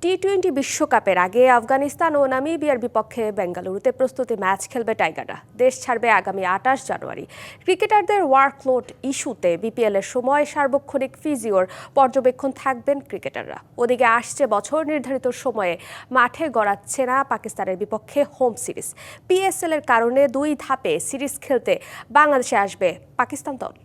টি-20 বিশ্বকাপের আগে আফগানিস্তান ও নামিবিয়ার বিপক্ষে বেঙ্গালুরুতে প্রস্তুতি ম্যাচ খেলবে টাইগাররা। দেশ ছাড়বে আগামী ২৮ জানুয়ারি। ক্রিকেটারদের ওয়ার্কলোড ইস্যুতে বিপিএলের সময় সার্বক্ষণিক ফিজিওর পর্যবেক্ষণ থাকবেন ক্রিকেটাররা। ওদিকে আসছে বছর নির্ধারিত সময়ে মাঠে গড়াচ্ছে না পাকিস্তানের বিপক্ষে হোম সিরিজ। পিএসএল এর কারণে ২ ধাপে সিরিজ খেলতে বাংলাদেশে আসবে পাকিস্তান দল।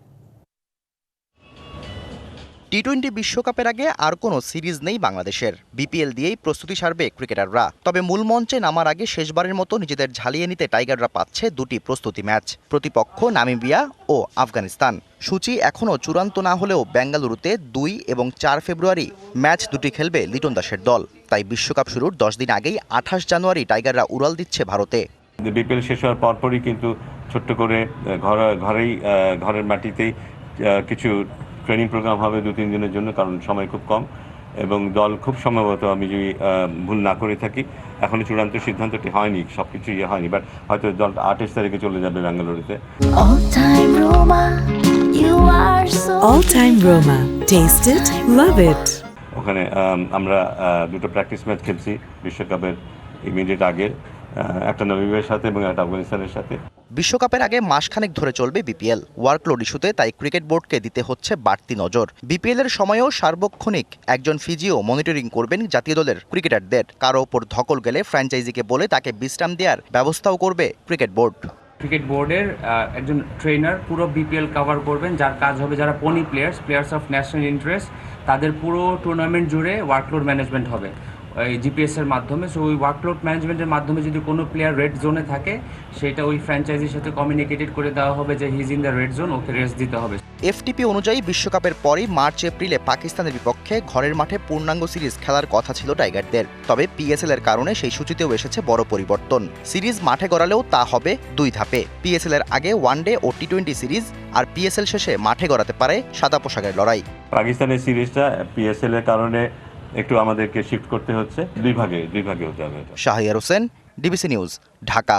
টি-20 বিশ্বকাপের আগে আর কোনো সিরিজ নেই বাংলাদেশের। বিপিএল দিয়েই প্রস্তুতি সারবে ক্রিকেটাররা। তবে মূল মঞ্চে নামার আগে শেষবারের মতো নিজেদের ঝালিয়ে নিতে টাইগাররা পাচ্ছে 2টি প্রস্তুতি ম্যাচ। প্রতিপক্ষ নামিবিয়া ও আফগানিস্তান। সূচি এখনও চূড়ান্ত না হলেও বেঙ্গালুরুতে 2 এবং 4 ফেব্রুয়ারি ম্যাচ দুটি খেলবে লিটন দাসের দল। তাই বিশ্বকাপ শুরুর 10 দিন আগেই 28 জানুয়ারি টাইগাররা উড়াল দিচ্ছে ভারতে। বিপিএল শেষ হওয়ার পরপরই কিন্তু ছোট্ট করে ঘরের মাটিতেই কিছু ট্রেনিং প্রোগ্রাম হবে 2-3 দিনের জন্য, কারণ সময় খুব কম এবং দল খুব সম্ভবত, আমি যদি ভুল না করে থাকি, এখনো চূড়ান্ত সিদ্ধান্তটি হয়নি, সবকিছু হয়নি, বাট হয়তো দল 28 তারিখে চলে যাবে বেঙ্গালুরুতে। All time Roma. Taste it, love it. ওখানে আমরা 2টো প্র্যাকটিস ম্যাচ খেলছি বিশ্বকাপের ইমিডিয়েট আগে, একটা নামিবিয়ার সাথে এবং একটা আফগানিস্তানের সাথে। বিশ্বকাপের আগে মাসখানেক ধরে চলবে বিপিএল। ওয়ার্কলোড ইস্যুতে তাই ক্রিকেট বোর্ডকে দিতে হচ্ছে বাড়তি নজর। বিপিএল এর সময়েও সার্বক্ষণিক একজন ফিজিও মনিটরিং করবেন জাতীয় দলের ক্রিকেটারদের। কারো ওপর ধকল গেলে ফ্র্যাঞ্চাইজিকে বলে তাকে বিশ্রাম দেওয়ার ব্যবস্থাও করবে ক্রিকেট বোর্ড। ক্রিকেট বোর্ডের একজন ট্রেনার পুরো বিপিএল কভার করবেন, যার কাজ হবে যারা পনি প্লেয়ার্স অফ ন্যাশনাল ইন্টারেস্ট, তাদের পুরো টুর্নামেন্ট জুড়ে ওয়ার্কলোড ম্যানেজমেন্ট হবে এই জিপিএস এর মাধ্যমে। সো ওই ওয়ার্কলোড ম্যানেজমেন্টের মাধ্যমে যদি কোনো প্লেয়ার রেড জোনে থাকে, সেটা ওই ফ্র্যাঞ্চাইজির সাথে কমিউনিকেটেড করে দেওয়া হবে যে his in the red zone, okay rest দিতে হবে। এফটিপি অনুযায়ী বিশ্বকাপের পরই মার্চ এপ্রিলে পাকিস্তানের বিপক্ষে ঘরের মাঠে পূর্ণাঙ্গ সিরিজ খেলার কথা ছিল টাইগারদের। তবে পিএসএল এর কারণে সেই সূচিতেও এসেছে বড় পরিবর্তন। সিরিজ মাঠে গড়ালেও তা হবে 2 ধাপে। পিএসএল এর আগে ওয়ানডে ও টি-20 সিরিজ, আর পিএসএল শেষে মাঠে গড়াতে পারে সাদা পোশাকের লড়াই। পাকিস্তানের সিরিজটা পিএসএল এর কারণে একটু আমাদেরকে শিফট করতে হচ্ছে, দুই ভাগে হতে হবে। Shahriar Hossain, DBC news, Dhaka.